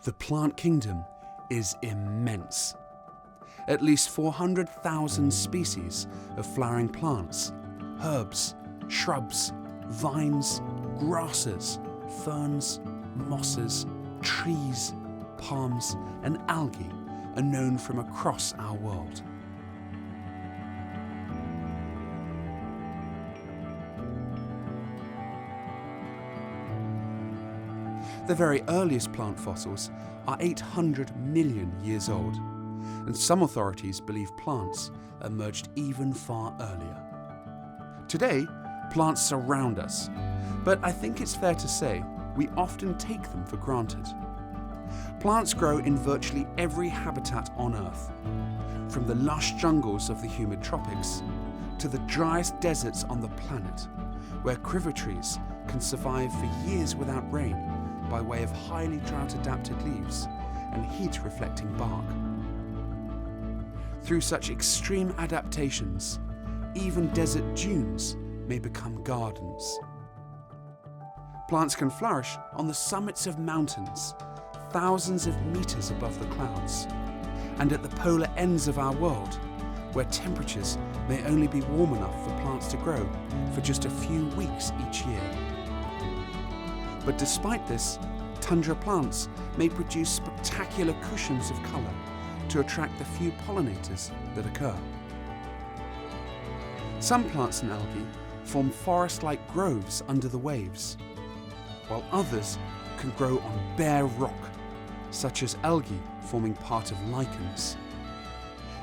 The plant kingdom is immense. At least 400,000 species of flowering plants, herbs, shrubs, vines, grasses, ferns, mosses, trees, palms, and algae are known from across our world. The very earliest plant fossils are 800 million years old, and some authorities believe plants emerged even far earlier. Today, plants surround us, but I think it's fair to say we often take them for granted. Plants grow in virtually every habitat on Earth, from the lush jungles of the humid tropics to the driest deserts on the planet, where kriva trees can survive for years without rain by way of highly drought-adapted leaves and heat-reflecting bark. Through such extreme adaptations, even desert dunes may become gardens. Plants can flourish on the summits of mountains, thousands of meters above the clouds, and at the polar ends of our world, where temperatures may only be warm enough for plants to grow for just a few weeks each year. But despite this, tundra plants may produce spectacular cushions of colour to attract the few pollinators that occur. Some plants and algae form forest-like groves under the waves, while others can grow on bare rock, such as algae forming part of lichens.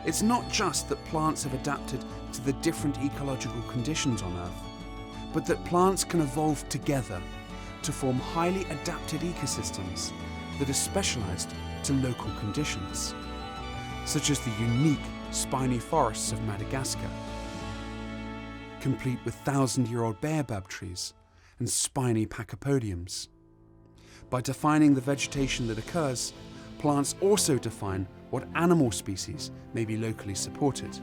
It's not just that plants have adapted to the different ecological conditions on Earth, but that plants can evolve together to form highly adapted ecosystems that are specialised to local conditions, such as the unique spiny forests of Madagascar, complete with thousand-year-old baobab trees and spiny pachypodiums. By defining the vegetation that occurs, plants also define what animal species may be locally supported.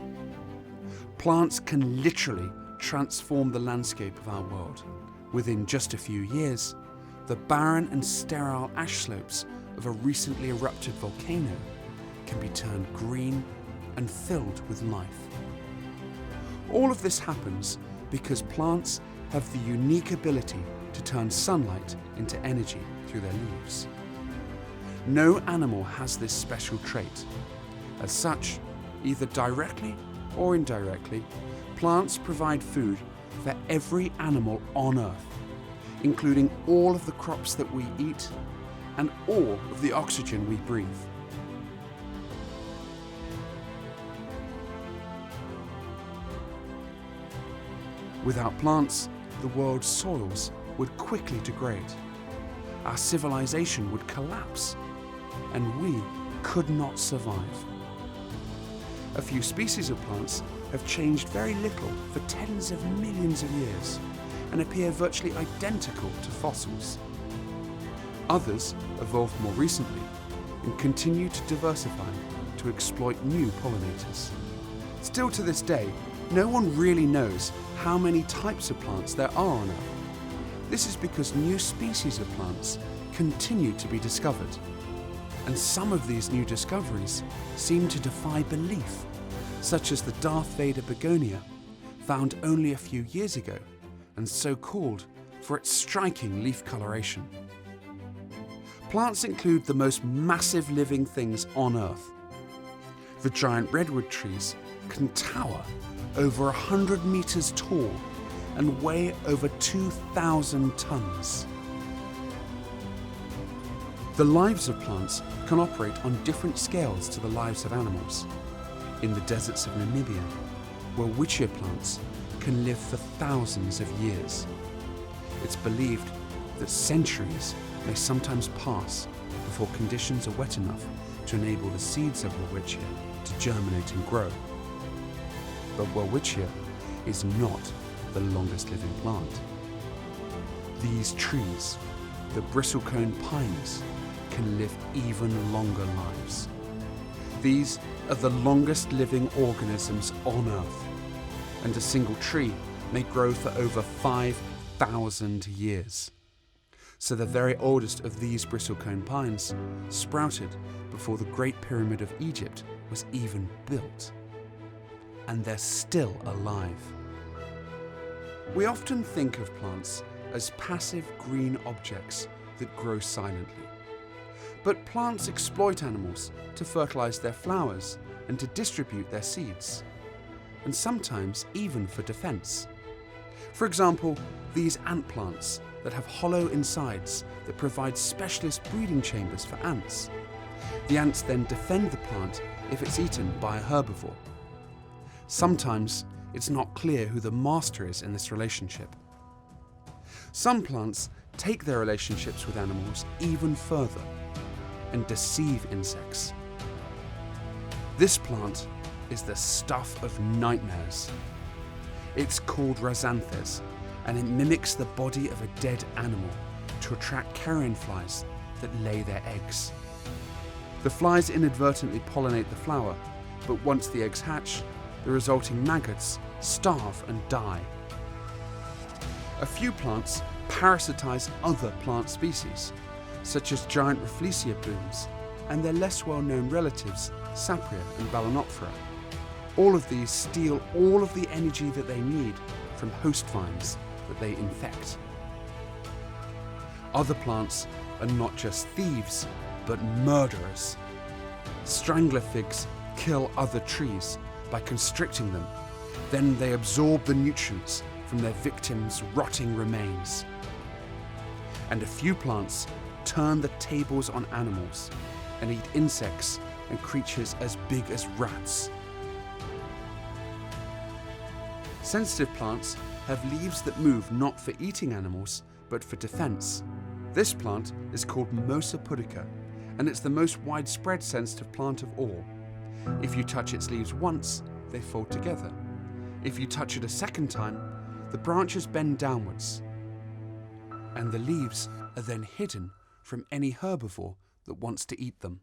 Plants can literally transform the landscape of our world. Within just a few years, the barren and sterile ash slopes of a recently erupted volcano can be turned green and filled with life. All of this happens because plants have the unique ability to turn sunlight into energy through their leaves. No animal has this special trait. As such, either directly or indirectly, plants provide food for every animal on Earth, including all of the crops that we eat and all of the oxygen we breathe. Without plants, the world's soils would quickly degrade. Our civilization would collapse, and we could not survive. A few species of plants have changed very little for tens of millions of years and appear virtually identical to fossils. Others evolved more recently and continue to diversify to exploit new pollinators. Still to this day, no one really knows how many types of plants there are on Earth. This is because new species of plants continue to be discovered. And some of these new discoveries seem to defy belief, such as the Darth Vader Begonia, found only a few years ago, and so called for its striking leaf coloration. Plants include the most massive living things on Earth. The giant redwood trees can tower over 100 meters tall and weigh over 2,000 tons. The lives of plants can operate on different scales to the lives of animals. In the deserts of Namibia, welwitschia plants can live for thousands of years. It's believed that centuries may sometimes pass before conditions are wet enough to enable the seeds of welwitschia to germinate and grow. But welwitschia is not the longest living plant. These trees, the Bristlecone Pines, can live even longer lives. These are the longest living organisms on Earth, and a single tree may grow for over 5,000 years. So the very oldest of these bristlecone pines sprouted before the Great Pyramid of Egypt was even built. And they're still alive. We often think of plants as passive green objects that grow silently. But plants exploit animals to fertilize their flowers and to distribute their seeds, and sometimes even for defense. For example, these ant plants that have hollow insides that provide specialist breeding chambers for ants. The ants then defend the plant if it's eaten by a herbivore. Sometimes it's not clear who the master is in this relationship. Some plants take their relationships with animals even further and deceive insects. This plant is the stuff of nightmares. It's called rhizanthes, and it mimics the body of a dead animal to attract carrion flies that lay their eggs. The flies inadvertently pollinate the flower, but once the eggs hatch, the resulting maggots starve and die. A few plants parasitize other plant species, such as giant Rafflesia blooms and their less well-known relatives, Sapria and Balanoptera. All of these steal all of the energy that they need from host vines that they infect. Other plants are not just thieves, but murderers. Strangler figs kill other trees by constricting them. Then they absorb the nutrients from their victims' rotting remains. And a few plants turn the tables on animals and eat insects and creatures as big as rats. Sensitive plants have leaves that move not for eating animals, but for defense. This plant is called Mosa pudica, and it's the most widespread sensitive plant of all. If you touch its leaves once, they fold together. If you touch it a second time, the branches bend downwards, and the leaves are then hidden from any herbivore that wants to eat them.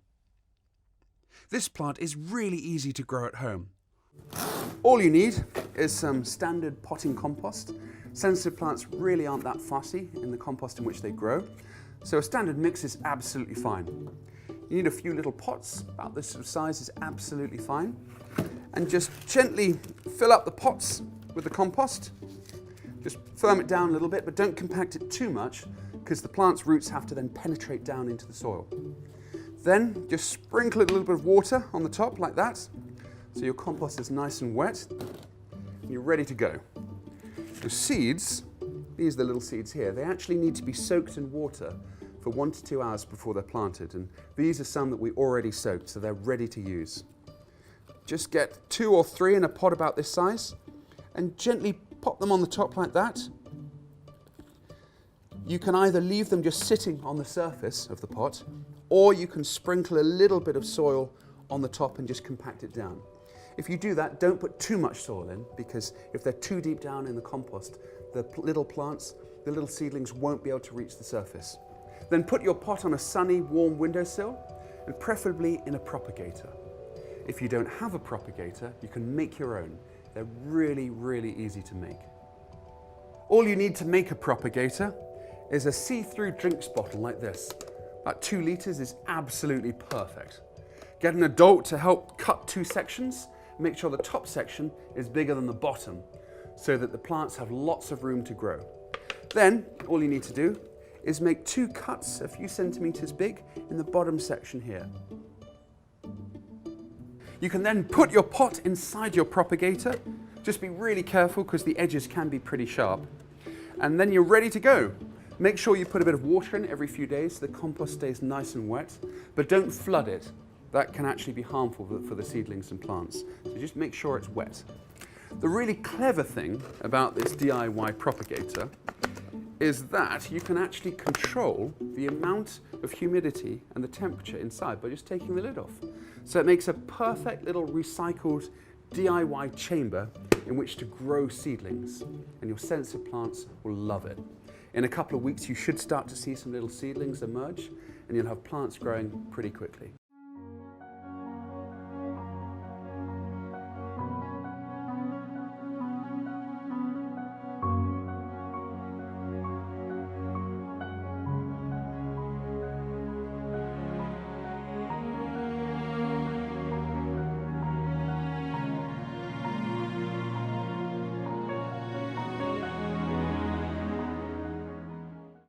This plant is really easy to grow at home. All you need is some standard potting compost. Sensitive plants really aren't that fussy in the compost in which they grow, so a standard mix is absolutely fine. You need a few little pots, about this sort of size is absolutely fine, and just gently fill up the pots with the compost. Just firm it down a little bit, but don't compact it too much, because the plant's roots have to then penetrate down into the soil. Then just sprinkle a little bit of water on the top like that, so your compost is nice and wet, and you're ready to go. The seeds, these are the little seeds here, they actually need to be soaked in water for 1 to 2 hours before they're planted, and these are some that we already soaked, so they're ready to use. Just get 2 or 3 in a pot about this size, and gently pop them on the top like that. You can either leave them just sitting on the surface of the pot, or you can sprinkle a little bit of soil on the top and just compact it down. If you do that, don't put too much soil in, because if they're too deep down in the compost, the little plants, the little seedlings won't be able to reach the surface. Then put your pot on a sunny, warm windowsill, and preferably in a propagator. If you don't have a propagator, you can make your own. They're really, really easy to make. All you need to make a propagator is a see-through drinks bottle like this. About 2 litres is absolutely perfect. Get an adult to help cut 2 sections. Make sure the top section is bigger than the bottom, so that the plants have lots of room to grow. Then, all you need to do is make 2 cuts a few centimetres big in the bottom section here. You can then put your pot inside your propagator. Just be really careful because the edges can be pretty sharp. And then you're ready to go. Make sure you put a bit of water in every few days so the compost stays nice and wet, but don't flood it. That can actually be harmful for the seedlings and plants. So just make sure it's wet. The really clever thing about this DIY propagator is that you can actually control the amount of humidity and the temperature inside by just taking the lid off. So it makes a perfect little recycled DIY chamber in which to grow seedlings, and your sensitive plants will love it. In a couple of weeks you should start to see some little seedlings emerge, and you'll have plants growing pretty quickly.